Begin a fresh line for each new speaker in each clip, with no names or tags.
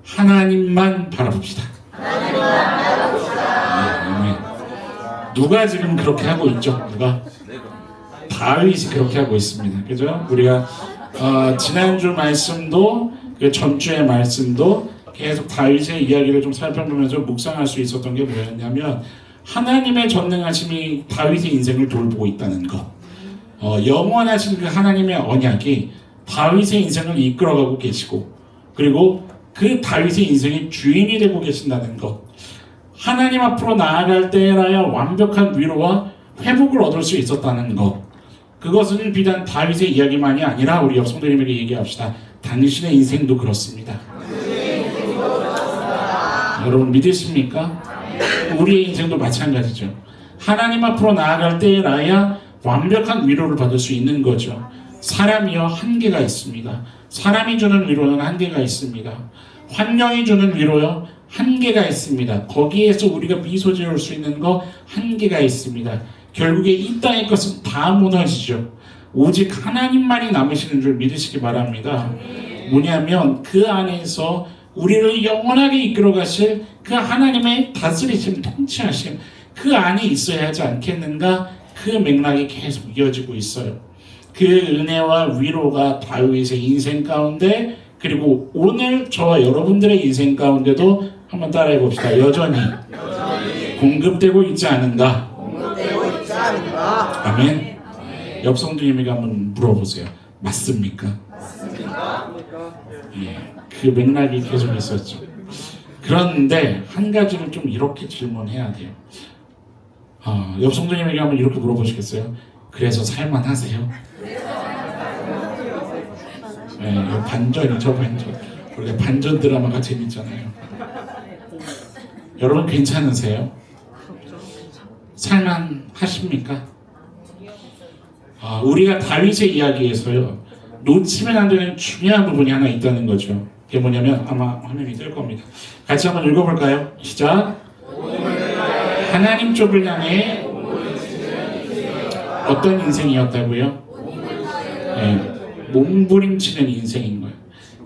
하나님만 바라봅시다. 네, 누가 지금 그렇게 하고 있죠? 누가? 다윗이 그렇게 하고 있습니다. 그죠? 우리가 지난주 말씀도 그 전주의 말씀도 계속 다윗의 이야기를 좀 살펴보면서 묵상할 수 있었던 게 뭐였냐면 하나님의 전능하심이 다윗의 인생을 돌보고 있다는 것. 영원하신 그 하나님의 언약이 다윗의 인생을 이끌어가고 계시고 그리고 그 다윗의 인생의 주인이 되고 계신다는 것. 하나님 앞으로 나아갈 때라야 완벽한 위로와 회복을 얻을 수 있었다는 것. 그것은 비단 다윗의 이야기만이 아니라 우리 옆 성도님에게 얘기합시다. 당신의 인생도 그렇습니다. 여러분 믿으십니까? 우리의 인생도 마찬가지죠. 하나님 앞으로 나아갈 때라야 완벽한 위로를 받을 수 있는 거죠. 사람이요 한계가 있습니다. 사람이 주는 위로는 한계가 있습니다. 환경이 주는 위로요 한계가 있습니다. 거기에서 우리가 미소 지을 수 있는 거 한계가 있습니다. 결국에 이 땅의 것은 다 무너지죠. 오직 하나님만이 남으시는 줄 믿으시기 바랍니다. 뭐냐면 그 안에서 우리를 영원하게 이끌어 가실 그 하나님의 다스리심, 통치하심 그 안에 있어야 하지 않겠는가? 그 맥락이 계속 이어지고 있어요. 그 은혜와 위로가 다윗의 인생 가운데 그리고 오늘 저와 여러분들의 인생 가운데도 한번 따라해 봅시다. 여전히 공급되고 있지 않은가? 아멘. 옆 성도님에게 한번 물어보세요. 맞습니까? 예, 그 맥락이 계속 있었죠. 그런데 한 가지를 좀 이렇게 질문해야 돼요. 옆 성도님에게 한번 이렇게 물어보시겠어요? 그래서 살만하세요? 네, 반전이죠, 반전. 원래 반전 드라마가 재밌잖아요. 여러분 괜찮으세요? 살만하십니까? 우리가 다윗의 이야기에서요 놓치면 안 되는 중요한 부분이 하나 있다는 거죠. 그게 뭐냐면 아마 화면이 뜰 겁니다. 같이 한번 읽어볼까요? 시작. 하나님 쪽을 향해 어떤 인생이었다고요? 네, 몸부림치는 인생인 거예요.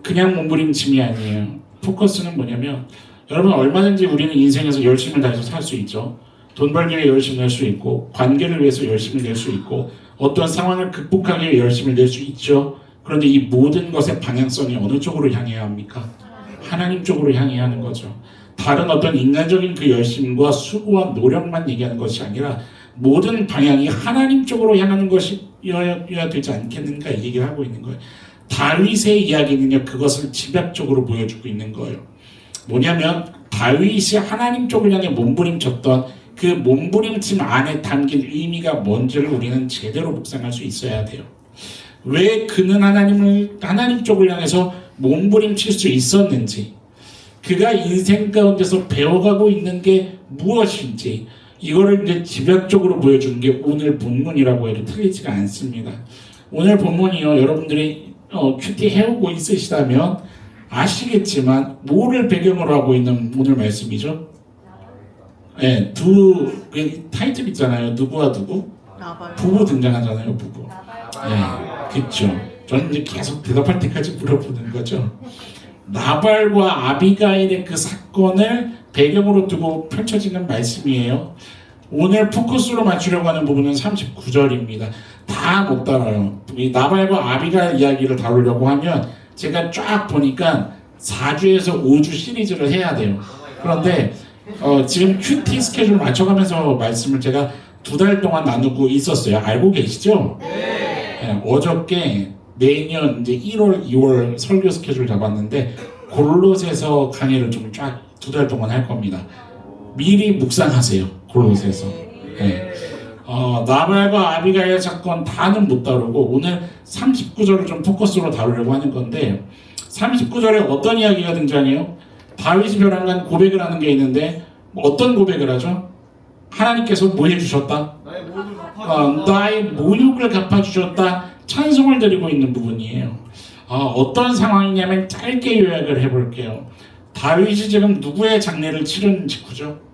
그냥 몸부림침이 아니에요. 포커스는 뭐냐면 여러분 얼마든지 우리는 인생에서 열심을 다해서 살 수 있죠. 돈 벌기 위해 열심히 낼 수 있고 관계를 위해서 열심히 낼 수 있고 어떤 상황을 극복하기 위해 열심히 낼 수 있죠. 그런데 이 모든 것의 방향성이 어느 쪽으로 향해야 합니까? 하나님 쪽으로 향해야 하는 거죠. 다른 어떤 인간적인 그 열심과 수고와 노력만 얘기하는 것이 아니라 모든 방향이 하나님 쪽으로 향하는 것이어야 되지 않겠는가 이 얘기를 하고 있는 거예요. 다윗의 이야기는요 그것을 집약적으로 보여주고 있는 거예요. 뭐냐면 다윗이 하나님 쪽을 향해 몸부림쳤던 그 몸부림침 안에 담긴 의미가 뭔지를 우리는 제대로 묵상할 수 있어야 돼요. 왜 그는 하나님 쪽을 향해서 몸부림칠 수 있었는지, 그가 인생 가운데서 배워가고 있는 게 무엇인지, 이거를 이제 집약적으로 보여주는 게 오늘 본문이라고 해도 틀리지가 않습니다. 오늘 본문이요, 여러분들이 큐티 해오고 있으시다면 아시겠지만 뭐를 배경으로 하고 있는 오늘 말씀이죠? 네, 타이틀 있잖아요. 누구와 누구? 부부 등장하잖아요. 부부. 네, 그렇죠. 저는 이제 계속 대답할 때까지 물어보는 거죠. 나발과 아비가일의 그 사건을 배경으로 두고 펼쳐지는 말씀이에요. 오늘 포커스로 맞추려고 하는 부분은 39절입니다. 다 못 따라요. 이 나발과 아비가일 이야기를 다루려고 하면 제가 쫙 보니까 4주에서 5주 시리즈를 해야 돼요. 그런데 지금 큐티 스케줄 맞춰가면서 말씀을 제가 2달 동안 나누고 있었어요. 알고 계시죠? 네, 어저께 내년 이제 1월, 2월 설교 스케줄 잡았는데 골로새서 강의를 좀 쫙 2달 동안 할 겁니다. 미리 묵상하세요. 골로새서. 네. 나발과 아비가일 사건 다는 못 다루고 오늘 39절을 좀 포커스로 다루려고 하는 건데 39절에 어떤 이야기가 등장해요? 다윗이 벼랑간 고백을 하는 게 있는데 어떤 고백을 하죠? 하나님께서 뭐 해주셨다? 나의 모욕을 갚아주셨다. 찬송을 드리고 있는 부분이에요. 어떤 상황이냐면 짧게 요약을 해볼게요. 다윗이 지금 누구의 장례를 치른 직후죠?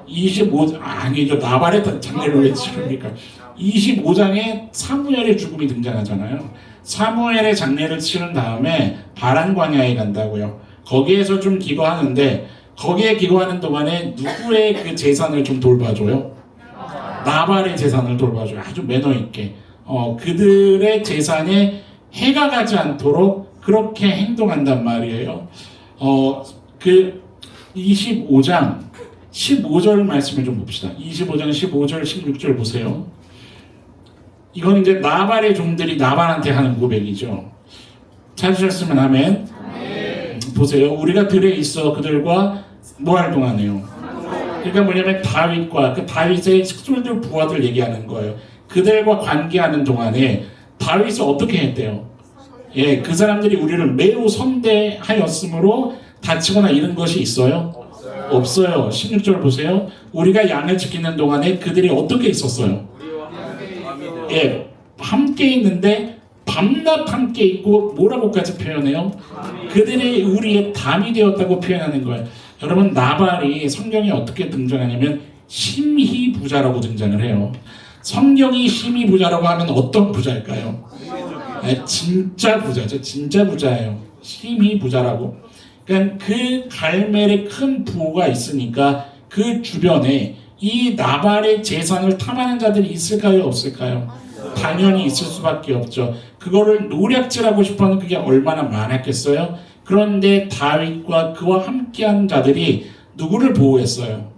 25장 아니죠. 나발의 장례를 왜 치릅니까? 25장에 사무엘의 죽음이 등장하잖아요. 사무엘의 장례를 치른 다음에 바란 광야에 간다고요. 거기에서 좀 기거하는데 거기에 기거하는 동안에 누구의 그 재산을 좀 돌봐줘요? 나발의 재산을 돌봐줘요. 아주 매너 있게. 그들의 재산에 해가 가지 않도록 그렇게 행동한단 말이에요. 그 25장 15절 말씀을 좀 봅시다. 25장 15절 16절 보세요. 이건 이제 나발의 종들이 나발한테 하는 고백이죠. 찾으셨으면 아멘. 보세요. 우리가 들에 있어 그들과 뭐 할 동안에요. 그러니까 뭐냐면 다윗과 그 다윗의 식솔들 부하들 얘기하는 거예요. 그들과 관계하는 동안에 다윗을 어떻게 했대요? 예, 그 사람들이 우리를 매우 선대하였으므로 다치거나 이런 것이 있어요? 없어요. 16절 보세요. 우리가 양을 지키는 동안에 그들이 어떻게 있었어요? 예, 함께 있는데 밤낮 함께 있고 뭐라고까지 표현해요? 그들이 우리의 담이 되었다고 표현하는 거예요. 여러분 나발이 성경에 어떻게 등장하냐면 심히 부자라고 등장을 해요. 성경이 심히 부자라고 하면 어떤 부자일까요? 네, 진짜 부자죠. 진짜 부자예요. 심히 부자라고. 그러니까 그 갈멜의 큰 부호가 있으니까 그 주변에 이 나발의 재산을 탐하는 자들이 있을까요? 없을까요? 당연히 있을 수밖에 없죠. 그거를 노략질하고 싶어하는 그게 얼마나 많았겠어요? 그런데 다윗과 그와 함께한 자들이 누구를 보호했어요?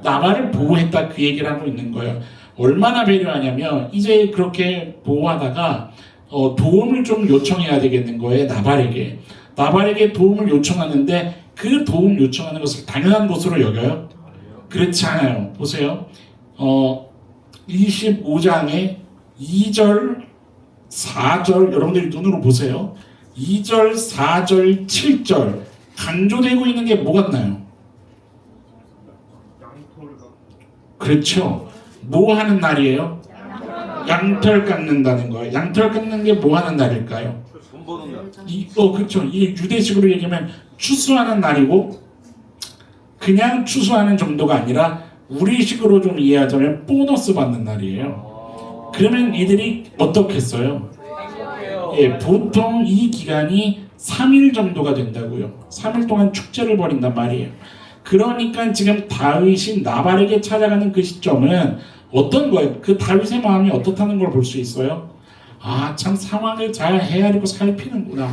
나발을 보호했다 그 얘기를 하고 있는 거예요. 얼마나 배려하냐면 이제 그렇게 보호하다가 도움을 좀 요청해야 되겠는 거예요. 나발에게 도움을 요청하는데 그 도움 요청하는 것을 당연한 것으로 여겨요? 그렇지 않아요. 보세요. 25장에 2절 4절 여러분들이 눈으로 보세요. 2절 4절 7절 강조되고 있는 게 뭐 같나요? 그렇죠. 뭐 하는 날이에요? 양털 깎는다는 거예요. 양털 깎는 게 뭐 하는 날일까요? 그렇죠. 이 유대식으로 얘기하면 추수하는 날이고 그냥 추수하는 정도가 아니라 우리식으로 좀 이해하자면 보너스 받는 날이에요. 그러면 이들이 어떻게 했어요? 예, 보통 이 기간이 3일 정도가 된다고요. 3일 동안 축제를 벌인단 말이에요. 그러니까 지금 다윗이 나발에게 찾아가는 그 시점은 어떤 거예요? 그 다윗의 마음이 어떻다는 걸 볼 수 있어요? 아, 참 상황을 잘 헤아리고 살피는구나.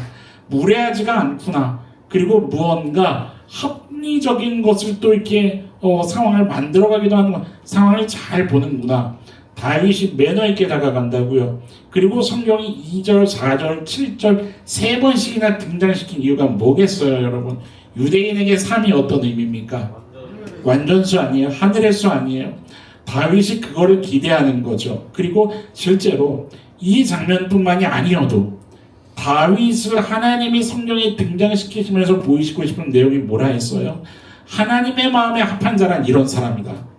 무례하지가 않구나. 그리고 무언가 합리적인 것을 또 이렇게 상황을 만들어가기도 하는구나. 상황을 잘 보는구나. 다윗이 매너 있게 다가간다고요. 그리고 성경이 2절, 4절, 7절 세 번씩이나 등장시킨 이유가 뭐겠어요, 여러분? 유대인에게 삶이 어떤 의미입니까? 완전수 아니에요? 하늘의 수 아니에요? 다윗이 그거를 기대하는 거죠. 그리고 실제로 이 장면뿐만이 아니어도 다윗을 하나님이 성경에 등장시키시면서 보이시고 싶은 내용이 뭐라 했어요? 하나님의 마음에 합한 자란 이런 사람이다.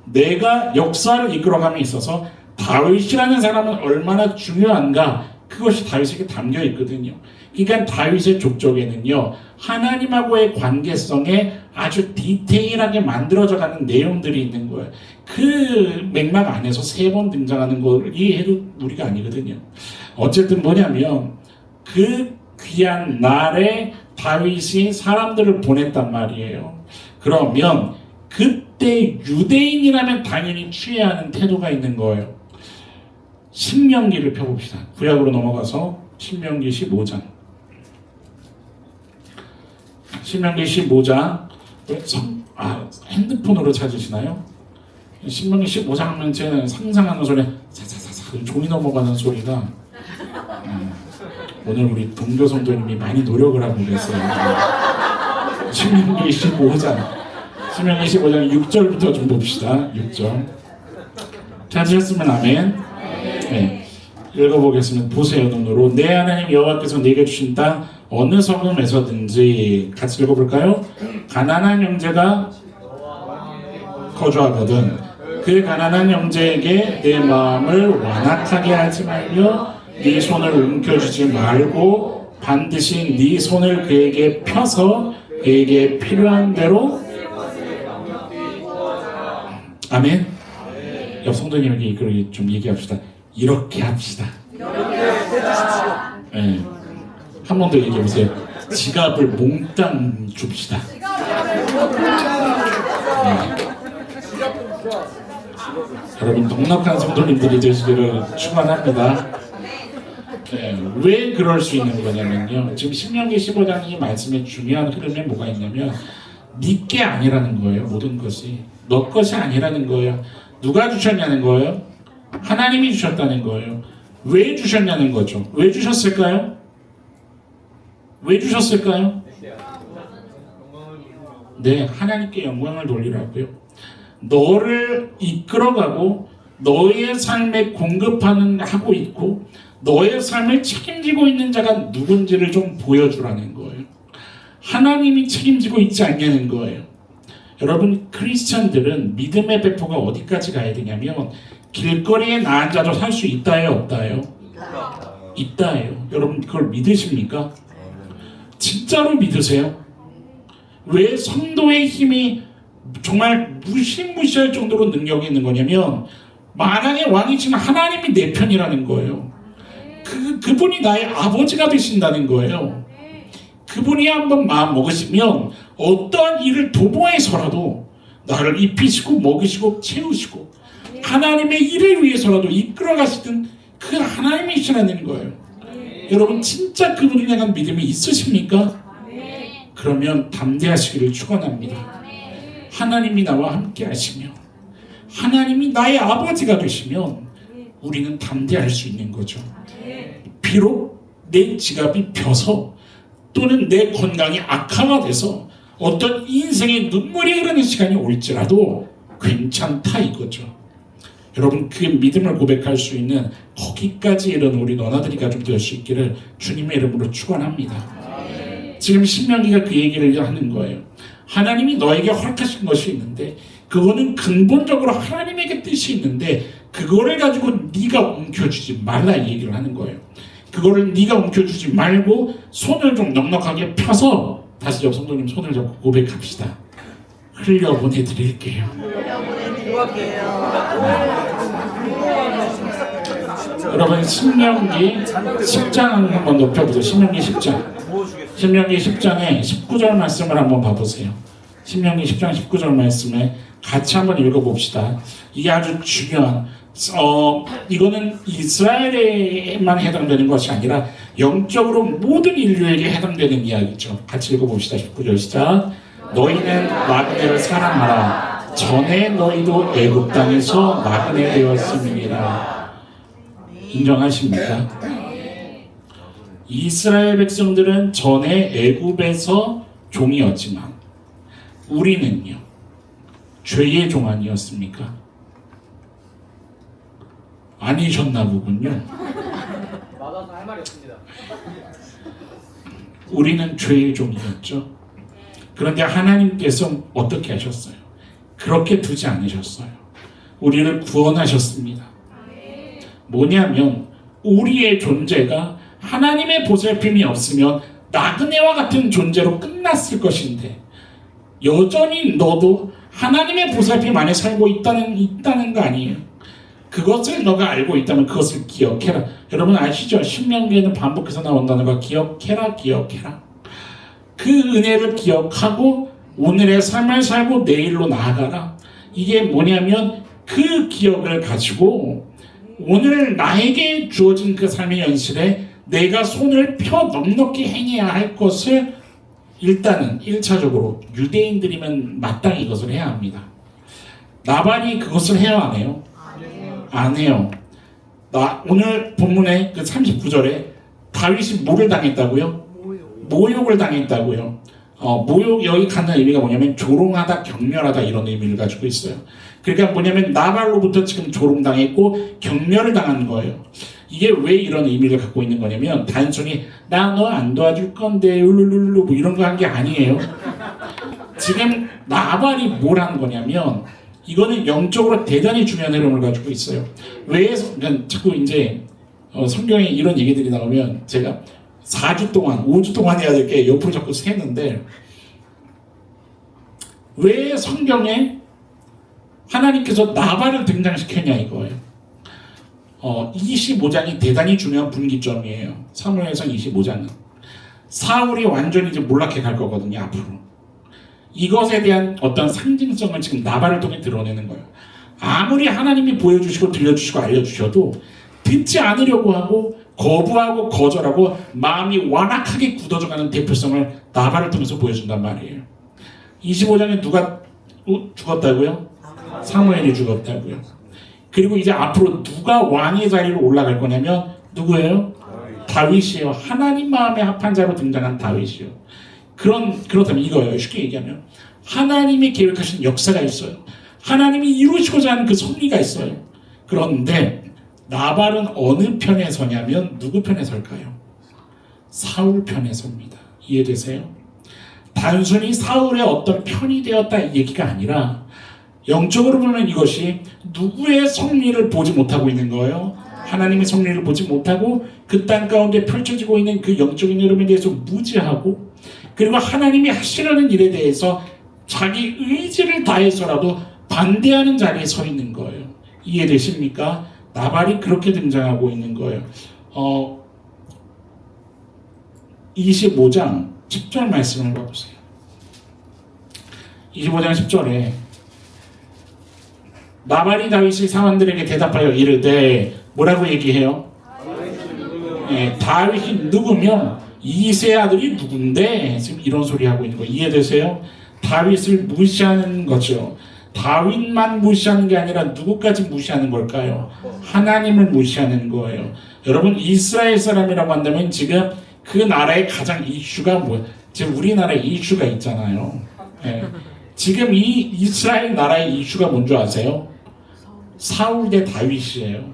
내가 역사를 이끌어감에 있어서 다윗이라는 사람은 얼마나 중요한가, 그것이 다윗에게 담겨 있거든요. 그러니까 다윗의 족적에는요, 하나님하고의 관계성에 아주 디테일하게 만들어져가는 내용들이 있는 거예요. 그 맥락 안에서 3번 등장하는 걸 이해해도 무리가 아니거든요. 어쨌든 뭐냐면 그 귀한 날에 다윗이 사람들을 보냈단 말이에요. 그러면 그때 유대인이라면 당연히 취해야 하는 태도가 있는 거예요. 신명기를 펴봅시다. 구약으로 넘어가서 신명기 15장. 신명기 15장. 핸드폰으로 찾으시나요? 신명기 15장 하면 제가 상상하는 소리, 사사사사 종이 넘어가는 소리가, 오늘 우리 동교 성도님이 많이 노력을 하고 계세요. 신명기 15장 6절부터 좀 봅시다. 6절 찾으셨으면 아멘. 네, 읽어보겠습니다. 보세요. 눈으로. 내 하나님 여호와께서 내게 주신 땅 어느 성읍에서든지, 같이 읽어볼까요? 가난한 형제가 거주하거든 그 가난한 형제에게 내 마음을 완악하게 하지 말며 네 손을 움켜쥐지 말고 반드시 네 손을 그에게 펴서 그에게 필요한 대로. 아멘. 옆 성도님에게 이걸 좀 얘기합시다. 이렇게 합시다. 네. 한 번 더 얘기해보세요. 지갑을 몽땅 줍시다. 네. 여러분 넉넉한 성도님들이 되시기를 축원합니다. 네, 왜 그럴 수 있는 거냐면요. 지금 신명기 15장 이 말씀의 중요한 흐름에 뭐가 있냐면 네 게 아니라는 거예요. 모든 것이 너 것이 아니라는 거예요. 누가 주셨냐는 거예요. 하나님이 주셨다는 거예요. 왜 주셨냐는 거죠. 왜 주셨을까요? 왜 주셨을까요? 네, 하나님께 영광을 돌리라고요. 너를 이끌어가고 너의 삶에 공급하는 하고 있고 너의 삶을 책임지고 있는 자가 누군지를 좀 보여주라는 거예요. 하나님이 책임지고 있지 않냐는 거예요. 여러분 크리스천들은 믿음의 배포가 어디까지 가야 되냐면 길거리에 나 앉아도 살 수 있다요 없다요? 있다예요. 여러분 그걸 믿으십니까? 진짜로 믿으세요? 왜 성도의 힘이 정말 무시무시할 정도로 능력이 있는 거냐면 만왕의 왕이지만 하나님이 내 편이라는 거예요. 그분이 나의 아버지가 되신다는 거예요. 그분이 한번 마음 먹으시면 어떠한 일을 도모해서라도 나를 입히시고 먹이시고 채우시고 하나님의 일을 위해서라도 이끌어 가시던 그 하나님이시라는 거예요. 여러분 진짜 그분에 대한 믿음이 있으십니까? 그러면 담대하시기를 축원합니다. 하나님이 나와 함께 하시며 하나님이 나의 아버지가 되시면 우리는 담대할 수 있는 거죠. 비록 내 지갑이 벼서 또는 내 건강이 악화가 돼서 어떤 인생의 눈물이 흐르는 시간이 올지라도 괜찮다 이거죠. 여러분 그 믿음을 고백할 수 있는 거기까지 이르는 우리 너나들이가 좀 될 수 있기를 주님의 이름으로 축원합니다. 지금 신명기가 그 얘기를 하는 거예요. 하나님이 너에게 허락하신 것이 있는데 그거는 근본적으로 하나님에게 뜻이 있는데 그거를 가지고 네가 움켜쥐지 말라 이 얘기를 하는 거예요. 그거를 네가 움켜쥐지 말고 손을 좀 넉넉하게 펴서 다시 옆 성도님 손을 잡고 고백합시다. 흘려보내드릴게요. 여러분 신명기 10장 한번 높여보세요. 신명기 10장. 신명기 10장의 19절 말씀을 한번 봐보세요. 신명기 10장 19절 말씀에 같이 한번 읽어봅시다. 이게 아주 중요한 이거는 이스라엘에만 해당되는 것이 아니라 영적으로 모든 인류에게 해당되는 이야기죠. 같이 읽어봅시다. 19절 시작. 너희는 나그네를 사랑하라. 전에 너희도 애굽 땅에서 나그네 되었음이니라. 인정하십니까? 이스라엘 백성들은 전에 애굽에서 종이었지만 우리는요 죄의 종 아니었습니까? 아니셨나 보군요.
맞아서 할 말이 없습니다.
우리는 죄의 종이었죠. 그런데 하나님께서 어떻게 하셨어요? 그렇게 두지 않으셨어요. 우리를 구원하셨습니다. 뭐냐면 우리의 존재가 하나님의 보살핌이 없으면 나그네와 같은 존재로 끝났을 것인데 여전히 너도 하나님의 보살핌 안에 살고 있다는 거 아니에요. 그것을 너가 알고 있다면 그것을 기억해라. 여러분 아시죠? 신명기에는 반복해서 나온다는 거 기억해라. 그 은혜를 기억하고 오늘의 삶을 살고 내일로 나아가라. 이게 뭐냐면 그 기억을 가지고 오늘 나에게 주어진 그 삶의 현실에 내가 손을 펴 넉넉히 행해야 할 것을 일단은 1차적으로 유대인들이면 마땅히 이것을 해야 합니다. 나발이 그것을 해야 안 해요? 안 해요. 오늘 본문의 그 39절에 다윗이 뭐를 당했다고요? 모욕을 당했다고요. 모욕 여기 갖는 의미가 뭐냐면 조롱하다, 격렬하다 이런 의미를 가지고 있어요. 그러니까 뭐냐면 나발로부터 지금 조롱당했고 격렬을 당한 거예요. 이게 왜 이런 의미를 갖고 있는 거냐면 단순히 나 너 안 도와줄 건데 울룰룰루 뭐 이런 거 한 게 아니에요. 지금 나발이 뭘 한 거냐면 이거는 영적으로 대단히 중요한 흐름을 가지고 있어요. 왜 자꾸 이제 성경에 이런 얘기들이 나오면 제가 4주 동안 5주 동안 해야 될 게 옆으로 자꾸 새는데 왜 성경에 하나님께서 나발을 등장시켰냐 이거예요. 25장이 대단히 중요한 분기점이에요. 사무엘상 25장은 사울이 완전히 이제 몰락해 갈 거거든요, 앞으로. 이것에 대한 어떤 상징성을 지금 나발을 통해 드러내는 거예요. 아무리 하나님이 보여주시고 들려주시고 알려주셔도 듣지 않으려고 하고 거부하고 거절하고 마음이 완악하게 굳어져가는 대표성을 나발을 통해서 보여준단 말이에요. 25장에 누가 죽었다고요? 사무엘이 죽었다고요. 그리고 이제 앞으로 누가 왕의 자리로 올라갈 거냐면 누구예요? 다윗이에요. 하나님 마음에 합한 자로 등장한 다윗이요. 그렇다면 이거예요. 쉽게 얘기하면 하나님이 계획하신 역사가 있어요. 하나님이 이루시고자 하는 그 섭리가 있어요. 그런데 나발은 어느 편에 서냐면 누구 편에 설까요? 사울 편에 섭니다. 이해되세요? 단순히 사울의 어떤 편이 되었다 이 얘기가 아니라 영적으로 보면 이것이 누구의 섭리를 보지 못하고 있는 거예요? 하나님의 섭리를 보지 못하고 그 땅 가운데 펼쳐지고 있는 그 영적인 흐름에 대해서 무지하고 그리고 하나님이 하시려는 일에 대해서 자기 의지를 다해서라도 반대하는 자리에 서 있는 거예요. 이해되십니까? 나발이 그렇게 등장하고 있는 거예요. 25장 10절 말씀을 봐보세요. 25장 10절에 나발이 다윗이 사원들에게 대답하여 이르되 뭐라고 얘기해요? 다윗이 누구며 이세 아들이 누군데 지금 이런 소리 하고 있는 거 이해되세요? 다윗을 무시하는 거죠. 다윗만 무시하는 게 아니라 누구까지 무시하는 걸까요? 하나님을 무시하는 거예요. 여러분 이스라엘 사람이라고 한다면 지금 그 나라의 가장 이슈가 뭐예요? 지금 우리나라에 이슈가 있잖아요. 네. 지금 이 이스라엘 나라의 이슈가 뭔지 아세요? 사울 대 다윗이에요.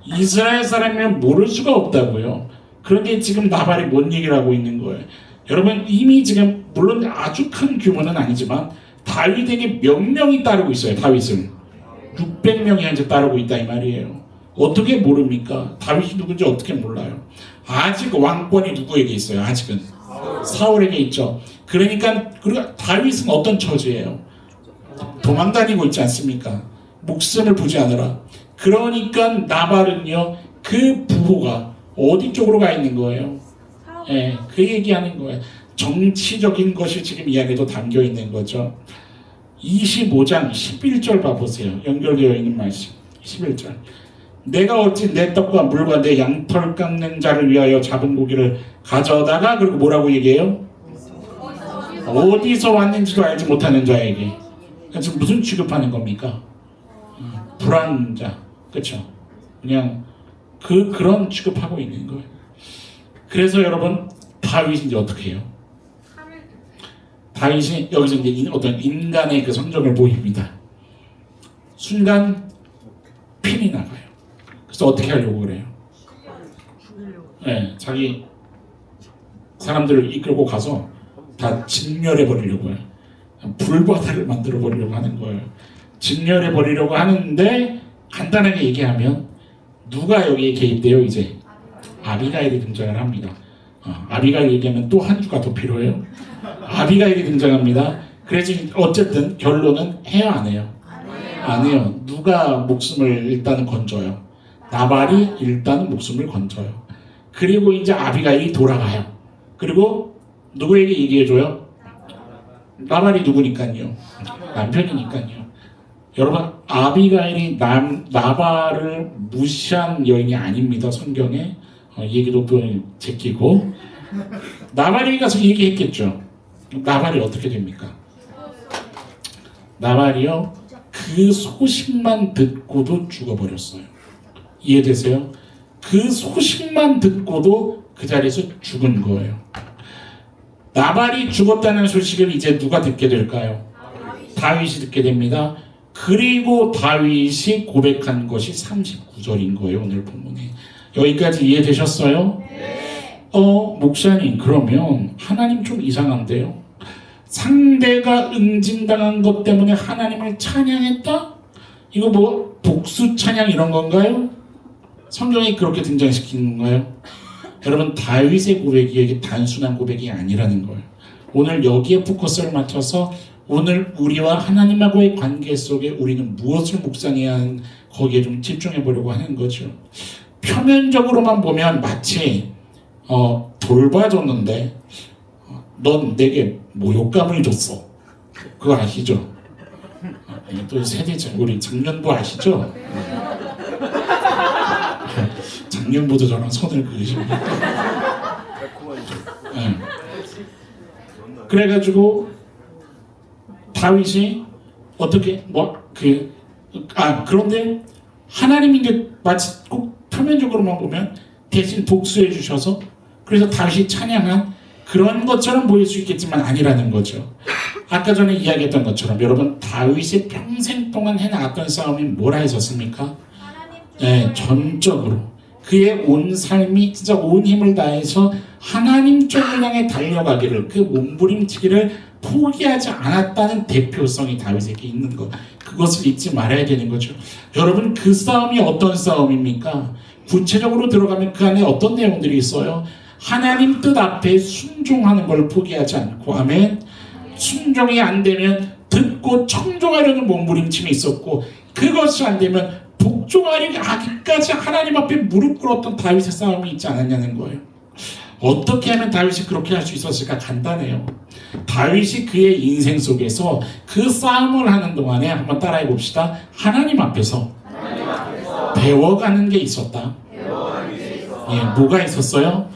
이스라엘 사람이면 모를 수가 없다고요. 그런데 지금 나발이 뭔 얘기를 하고 있는 거예요. 여러분 이미 지금 물론 아주 큰 규모는 아니지만 다윗에게 몇 명이 따르고 있어요. 다윗은 600명이 현재 따르고 있다 이 말이에요. 어떻게 모릅니까? 다윗이 누군지 어떻게 몰라요? 아직 왕권이 누구에게 있어요? 아직은 사울에게 있죠. 그러니까 다윗은 어떤 처지예요? 도망다니고 있지 않습니까? 목숨을 부지 않으라. 그러니까 나발은요 그 부호가 어디 쪽으로 가 있는 거예요? 그 얘기하는 거예요. 정치적인 것이 지금 이 안에도 담겨 있는 거죠. 25장 11절 봐보세요. 연결되어 있는 말씀 11절. 내가 어찌 내 떡과 물과 내 양털 깎는 자를 위하여 잡은 고기를 가져다가 그리고 뭐라고 얘기해요? 어디서 왔는지도 알지 못하는 자에게. 지금 무슨 취급하는 겁니까? 불안자, 그렇죠? 그냥 그런 취급하고 있는 거예요. 그래서 여러분 다윗이 이제 어떻게 해요? 다윗이 여기서 이제 어떤 인간의 그 성적을 보입니다. 순간 핀이 나가요. 그래서 어떻게 하려고 그래요? 네, 자기 사람들을 이끌고 가서 다 진멸해 버리려고 해요. 불바다를 만들어 버리려고 하는 거예요. 진멸해 버리려고 하는데 간단하게 얘기하면 누가 여기에 개입돼요? 이제 아비가일이 등장을 합니다. 아비가일 얘기하면 또 한 주가 더 필요해요. 아비가일이 등장합니다. 그래서 어쨌든 결론은 해요 안 해요? 안 해요. 누가 목숨을 일단은 건져요? 나발이 일단 목숨을 건져요. 그리고 이제 아비가일이 돌아가요. 그리고 누구에게 얘기해줘요? 나발이 누구니까요? 남편이니까요. 여러분 아비가일이 나발을 무시한 여인이 아닙니다. 성경에 얘기도 또 제끼고 나발이 가서 얘기했겠죠. 나발이 어떻게 됩니까? 나발이요 그 소식만 듣고도 죽어버렸어요. 이해되세요? 그 소식만 듣고도 그 자리에서 죽은 거예요. 나발이 죽었다는 소식을 이제 누가 듣게 될까요? 다윗이 듣게 됩니다. 그리고 다윗이 고백한 것이 39절인 거예요. 오늘 본문에. 여기까지 이해되셨어요? 목사님 그러면 하나님 좀 이상한데요? 상대가 응징당한 것 때문에 하나님을 찬양했다? 이거 뭐 복수 찬양 이런 건가요? 성경이 그렇게 등장시키는 건가요? 여러분 다윗의 고백이 이게 단순한 고백이 아니라는 거예요. 오늘 여기에 포커스를 맞춰서 오늘 우리와 하나님하고의 관계 속에 우리는 무엇을 묵상해야 하는 거기에 좀 집중해 보려고 하는 거죠. 표면적으로만 보면 마치 돌봐줬는데 넌 내게 모욕감을 줬어. 그거 아시죠? 또 세대죠. 우리 작년부 아시죠? 작년부도 저랑 손을 그으십니다. 네. 그래가지고 다윗이 어떻게 그런데 하나님이 이제 마치 꼭 표면적으로만 보면 대신 복수해 주셔서 그래서 다윗이 찬양한 그런 것처럼 보일 수 있겠지만 아니라는 거죠. 아까 전에 이야기했던 것처럼 여러분 다윗이 평생 동안 해나갔던 싸움이 뭐라 했었습니까? 네, 전적으로 그의 온 삶이 진짜 온 힘을 다해서 하나님 쪽을 향해 달려가기를 그 몸부림치기를 포기하지 않았다는 대표성이 다윗에게 있는 것. 그것을 잊지 말아야 되는 거죠. 여러분 그 싸움이 어떤 싸움입니까? 구체적으로 들어가면 그 안에 어떤 내용들이 있어요? 하나님 뜻 앞에 순종하는 걸 포기하지 않고 아멘. 순종이 안 되면 듣고 청종하려는 몸부림침이 있었고 그것이 안 되면 복종하려고 하기까지 하나님 앞에 무릎 꿇었던 다윗의 싸움이 있지 않았냐는 거예요. 어떻게 하면 다윗이 그렇게 할 수 있었을까? 간단해요. 다윗이 그의 인생 속에서 그 싸움을 하는 동안에 한번 따라해 봅시다. 하나님 앞에서 배워가는 게 있었다. 예, 뭐가 있었어요?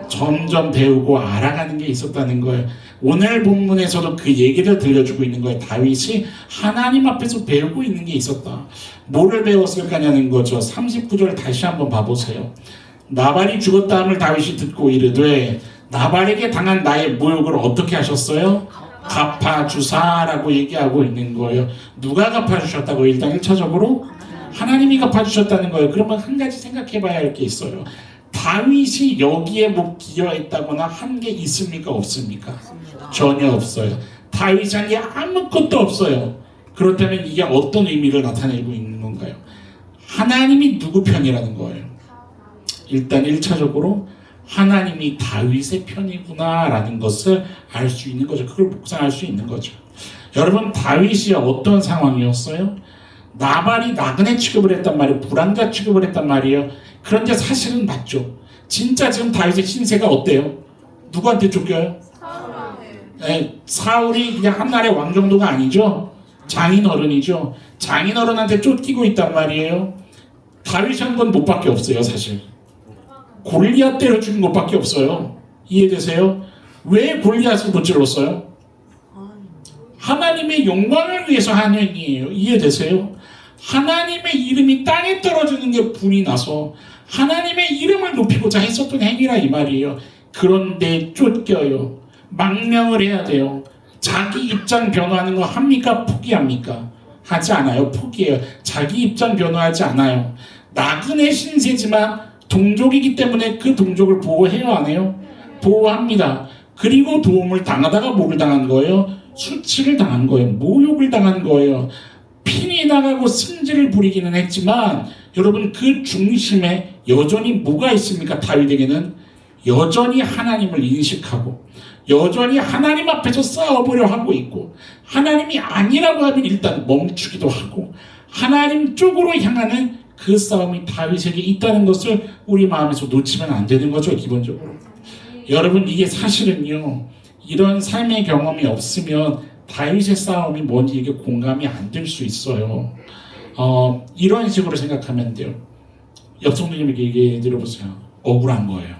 점점 배우고 알아가는 게 있었다는 거예요. 오늘 본문에서도 그 얘기를 들려주고 있는 거예요. 다윗이 하나님 앞에서 배우고 있는 게 있었다. 뭐를 배웠을까냐는 거죠. 39절 다시 한번 봐보세요. 나발이 죽었다 함을 다윗이 듣고 이르되 나발에게 당한 나의 모욕을 어떻게 하셨어요? 갚아주사라고 얘기하고 있는 거예요. 누가 갚아주셨다고? 일단 1차적으로 하나님이 갚아주셨다는 거예요. 그러면 한 가지 생각해 봐야 할 게 있어요. 다윗이 여기에 뭐 기여했다거나 한 게 있습니까? 없습니까? 전혀 없어요. 다윗이 한 게 아무것도 없어요. 그렇다면 이게 어떤 의미를 나타내고 있는 건가요? 하나님이 누구 편이라는 거예요. 일단 1차적으로 하나님이 다윗의 편이구나 라는 것을 알 수 있는 거죠. 그걸 묵상할 수 있는 거죠. 여러분 다윗이 어떤 상황이었어요? 나발이 나그네 취급을 했단 말이에요. 불황자 취급을 했단 말이에요. 그런데 사실은 맞죠. 진짜 지금 다윗의 신세가 어때요? 누구한테 쫓겨요? 네, 사울이 그냥 한 나라의 왕 정도가 아니죠. 장인어른이죠. 장인어른한테 쫓기고 있단 말이에요. 다윗이 한 건 못밖에 없어요. 사실 골리앗 때려 죽인 것밖에 없어요. 이해되세요? 왜 골리앗을 못 찔렀어요? 하나님의 영광을 위해서 한 행위예요. 이해되세요? 하나님의 이름이 땅에 떨어지는 게 분이 나서 하나님의 이름을 높이고자 했었던 행위라 이 말이에요. 그런데 쫓겨요. 망명을 해야 돼요. 자기 입장 변화하는 거 합니까? 포기합니까? 하지 않아요. 포기해요. 자기 입장 변화하지 않아요. 나그네 신세지만 동족이기 때문에 그 동족을 보호해요, 안 해요? 보호합니다. 그리고 도움을 당하다가 뭐를 당한 거예요? 수치를 당한 거예요. 모욕을 당한 거예요. 핀이 나가고 승질을 부리기는 했지만 여러분 그 중심에 여전히 뭐가 있습니까? 다윗에게는 여전히 하나님을 인식하고 여전히 하나님 앞에서 싸워보려 하고 있고 하나님이 아니라고 하면 일단 멈추기도 하고 하나님 쪽으로 향하는 그 싸움이 다윗에게 있다는 것을 우리 마음에서 놓치면 안 되는 거죠. 기본적으로 여러분 이게 사실은요 이런 삶의 경험이 없으면 다윗의 싸움이 뭔지 이게 공감이 안 될 수 있어요. 이런 식으로 생각하면 돼요. 옆 성도님에게 얘기해 드려보세요. 억울한 거예요.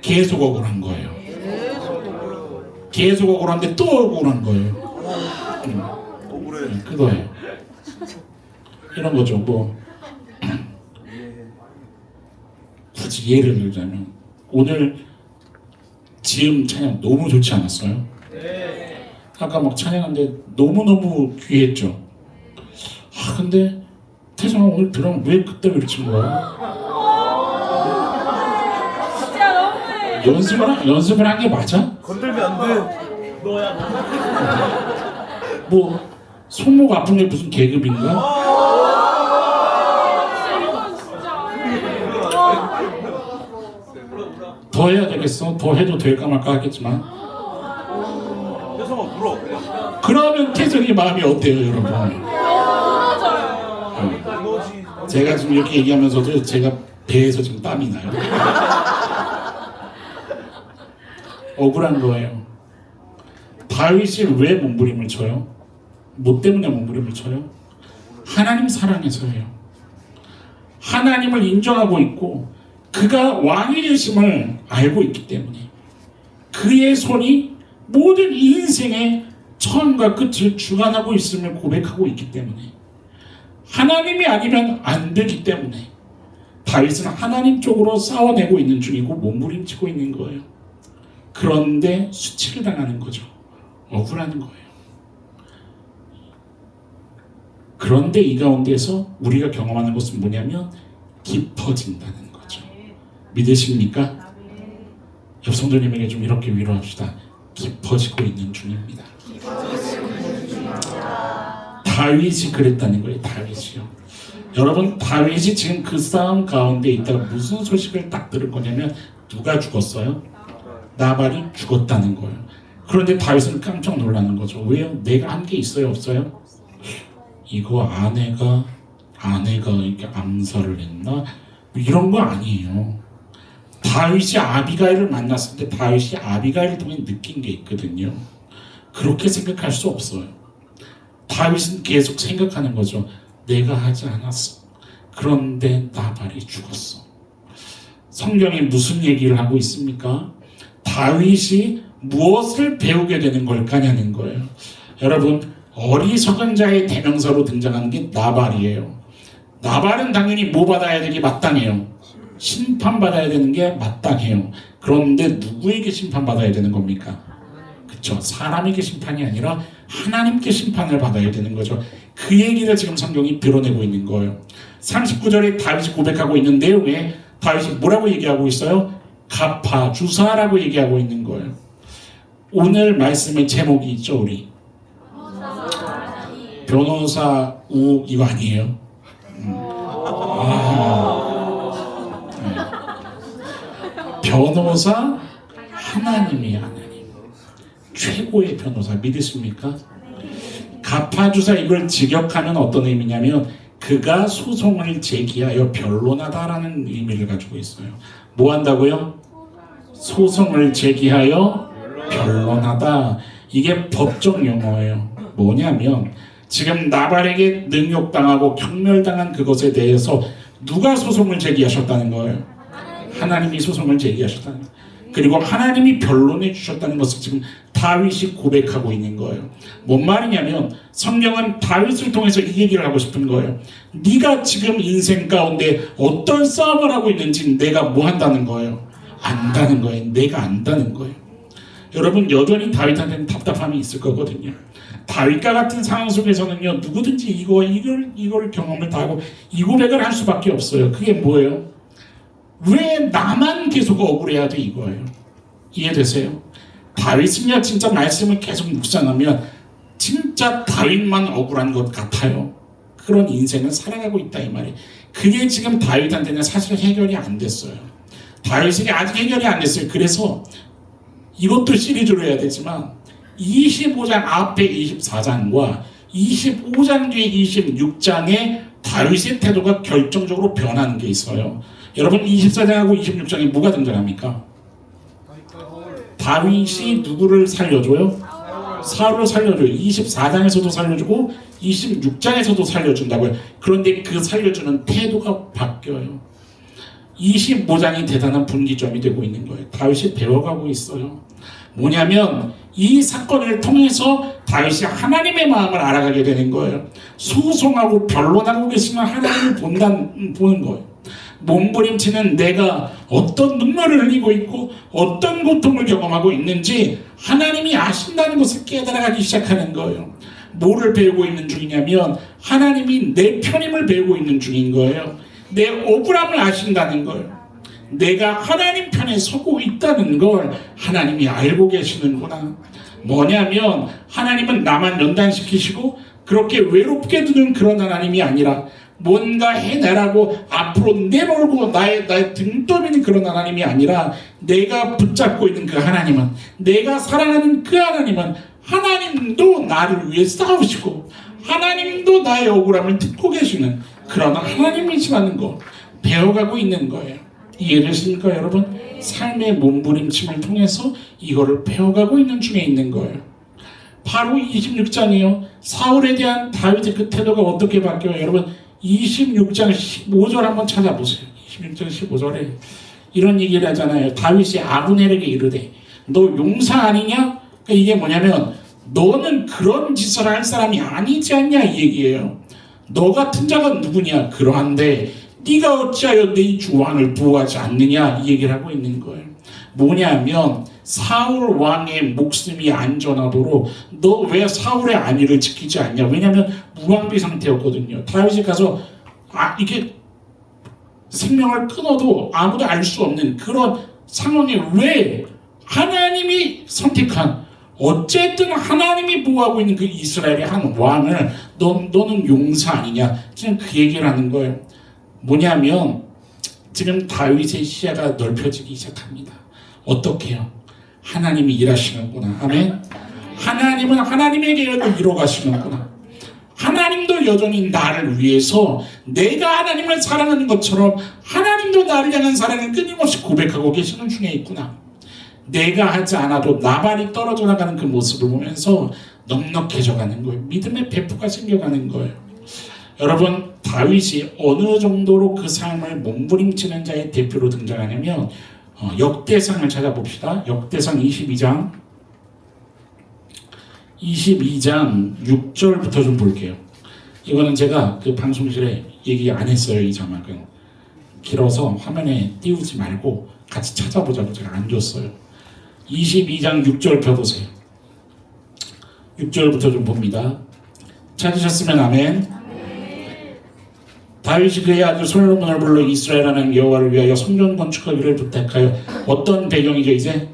계속 억울한 거예요. 계속 억울한데 또 억울한 거예요. 그거예요. 이런 거죠. 뭐 굳이 예를 들자면 오늘 지금 찬양 너무 좋지 않았어요? 아까 막 찬양하는데 너무너무 귀했죠? 근데 태성아 오늘 드럼 왜 그때 외친 거야? 연습을 한 게 맞아?
건들면 안 돼. 너야.
뭐 손목 아픈 게 무슨 계급인가? 더 해야 되겠어? 더 해도 될까 말까 하겠지만
태성아 울어.
그러면 태성이 마음이 어때요 여러분? 제가 지금 이렇게 얘기하면서도 제가 배에서 지금 땀이 나요. 억울한 거예요. 다윗이 왜 몸부림을 쳐요? 뭐 때문에 몸부림을 쳐요? 하나님 사랑해서예요. 하나님을 인정하고 있고 그가 왕이 되심을 알고 있기 때문에 그의 손이 모든 인생의 처음과 끝을 주관하고 있음을 고백하고 있기 때문에 하나님이 아니면 안 되기 때문에 다윗은 하나님 쪽으로 싸워내고 있는 중이고 몸부림치고 있는 거예요. 그런데 수치를 당하는 거죠. 억울한 거예요. 그런데 이 가운데서 우리가 경험하는 것은 뭐냐면 깊어진다는 거죠. 믿으십니까? 옆 성도님에게 좀 이렇게 위로합시다. 깊어지고 있는 중입니다. 다윗이 그랬다는 거예요. 다윗이요. 여러분, 다윗이 지금 그 싸움 가운데 있다가 무슨 소식을 딱 들은 거냐면 누가 죽었어요? 나발이 죽었다는 거예요. 그런데 다윗은 깜짝 놀라는 거죠. 왜요? 내가 한 게 있어요? 없어요? 이거 아내가 이렇게 암살을 했나? 이런 거 아니에요. 다윗이 아비가일을 만났을 때 다윗이 아비가일을 통해 느낀 게 있거든요. 그렇게 생각할 수 없어요. 다윗은 계속 생각하는 거죠. 내가 하지 않았어. 그런데 나발이 죽었어. 성경이 무슨 얘기를 하고 있습니까? 다윗이 무엇을 배우게 되는 걸까냐는 거예요. 여러분, 어리석은 자의 대명사로 등장하는 게 나발이에요. 나발은 당연히 뭐 받아야 되기 마땅해요. 심판받아야 되는 게 마땅해요. 그런데 누구에게 심판받아야 되는 겁니까? 그렇죠. 사람에게 심판이 아니라 하나님께 심판을 받아야 되는 거죠. 그 얘기를 지금 성경이 드러내고 있는 거예요. 39절에 다윗이 고백하고 있는 내용에 다윗이 뭐라고 얘기하고 있어요? 갚아주사라고 얘기하고 있는 거예요. 오늘 말씀의 제목이 있죠, 우리. 변호사 우 이거 아니에요? 변호사 하나님이 하나님 최고의 변호사 믿으십니까? 갚아주사 이걸 직역하면 어떤 의미냐면 그가 소송을 제기하여 변론하다라는 의미를 가지고 있어요. 뭐 한다고요? 소송을 제기하여 변론하다. 이게 법적 용어예요. 뭐냐면 지금 나발에게 능욕당하고 경멸당한 그것에 대해서 누가 소송을 제기하셨다는 거예요? 하나님이 소송을 제기하셨다는 거예요. 그리고 하나님이 변론해 주셨다는 것을 지금 다윗이 고백하고 있는 거예요. 뭔 말이냐면 성경은 다윗을 통해서 이 얘기를 하고 싶은 거예요. 네가 지금 인생 가운데 어떤 싸움을 하고 있는지 내가 뭐 한다는 거예요? 안다는 거예요. 내가 안다는 거예요. 여러분, 여전히 다윗한테는 답답함이 있을 거거든요. 다윗과 같은 상황 속에서는요, 누구든지 이걸 경험을 다 하고 이 고백을 할 수밖에 없어요. 그게 뭐예요? 왜 나만 계속 억울해야 돼? 이거예요. 이해되세요? 다윗은요, 진짜 말씀을 계속 묵상하면 진짜 다윗만 억울한 것 같아요. 그런 인생을 살아가고 있다 이 말이에요. 그게 지금 다윗한테는 사실 해결이 안 됐어요. 다윗에게 아직 해결이 안 됐어요. 그래서 이것도 시리즈로 해야 되지만 25장 앞에 24장과 25장 뒤에 26장에 다윗의 태도가 결정적으로 변하는 게 있어요. 여러분, 24장하고 26장에 뭐가 등장합니까? 다윗이 누구를 살려줘요? 사울을 살려줘요. 24장에서도 살려주고 26장에서도 살려준다고요. 그런데 그 살려주는 태도가 바뀌어요. 25장이 대단한 분기점이 되고 있는 거예요. 다윗이 배워가고 있어요. 뭐냐면 이 사건을 통해서 다윗이 하나님의 마음을 알아가게 되는 거예요. 소송하고 변론하고 계시면 하나님을 보는 거예요. 몸부림치는 내가 어떤 눈물을 흘리고 있고 어떤 고통을 경험하고 있는지 하나님이 아신다는 것을 깨달아가기 시작하는 거예요. 뭐를 배우고 있는 중이냐면 하나님이 내 편임을 배우고 있는 중인 거예요. 내 억울함을 아신다는 거예요. 내가 하나님 편에 서고 있다는 걸 하나님이 알고 계시는구나. 뭐냐면 하나님은 나만 연단시키시고 그렇게 외롭게 두는 그런 하나님이 아니라 뭔가 해내라고 앞으로 내몰고 나의 등 떠미는 그런 하나님이 아니라 내가 붙잡고 있는 그 하나님은, 내가 사랑하는 그 하나님은 하나님도 나를 위해 싸우시고 하나님도 나의 억울함을 듣고 계시는 그런 하나님이시라는 거 배워가고 있는 거예요. 이해되십니까 여러분? 삶의 몸부림침을 통해서 이거를 배워가고 있는 중에 있는 거예요. 바로 26장이요. 사울에 대한 다윗의 그 태도가 어떻게 바뀌어요? 여러분 26장 15절 한번 찾아보세요. 26장 15절에 이런 얘기를 하잖아요. 다윗이 아브넬에게 이르되 너 용사 아니냐? 그러니까 이게 뭐냐면 너는 그런 짓을 할 사람이 아니지 않냐 이 얘기예요. 너 같은 자가 누구냐? 그러한데 네가 어찌하여 네 주왕을 보호하지 않느냐 이 얘기를 하고 있는 거예요. 뭐냐면 사울 왕의 목숨이 안전하도록 너 왜 사울의 안위를 지키지 않냐? 왜냐하면 무방비 상태였거든요. 다윗이 가서 이게 생명을 끊어도 아무도 알 수 없는 그런 상황에 왜 하나님이 선택한 어쨌든 하나님이 보호하고 있는 그 이스라엘의 한 왕을 너는 용사 아니냐? 지금 그 얘기를 하는 거예요. 뭐냐면 지금 다윗의 시야가 넓혀지기 시작합니다. 어떻게 해요? 하나님이 일하시는구나. 아멘. 하나님은 하나님에게 이뤄 가시는구나. 하나님도 여전히 나를 위해서 내가 하나님을 사랑하는 것처럼 하나님도 나를 향한 사랑을 끊임없이 고백하고 계시는 중에 있구나. 내가 하지 않아도 나발이 떨어져 나가는 그 모습을 보면서 넉넉해져 가는 거예요. 믿음의 배포가 생겨가는 거예요. 여러분 다윗이 어느 정도로 그 삶을 몸부림치는 자의 대표로 등장하냐면 역대상을 찾아봅시다. 역대상 22장 6절부터 좀 볼게요. 이거는 제가 그 방송실에 얘기 안 했어요. 이 자막은 길어서 화면에 띄우지 말고 같이 찾아보자고 제가 안 줬어요. 22장 6절 펴보세요. 6절부터 좀 봅니다. 찾으셨으면 아멘. 다윗이 그의 아들 솔로몬을 불러 이스라엘 하나님 여호와를 위하여 성전 건축하기를 부탁하여 어떤 배경이죠? 이제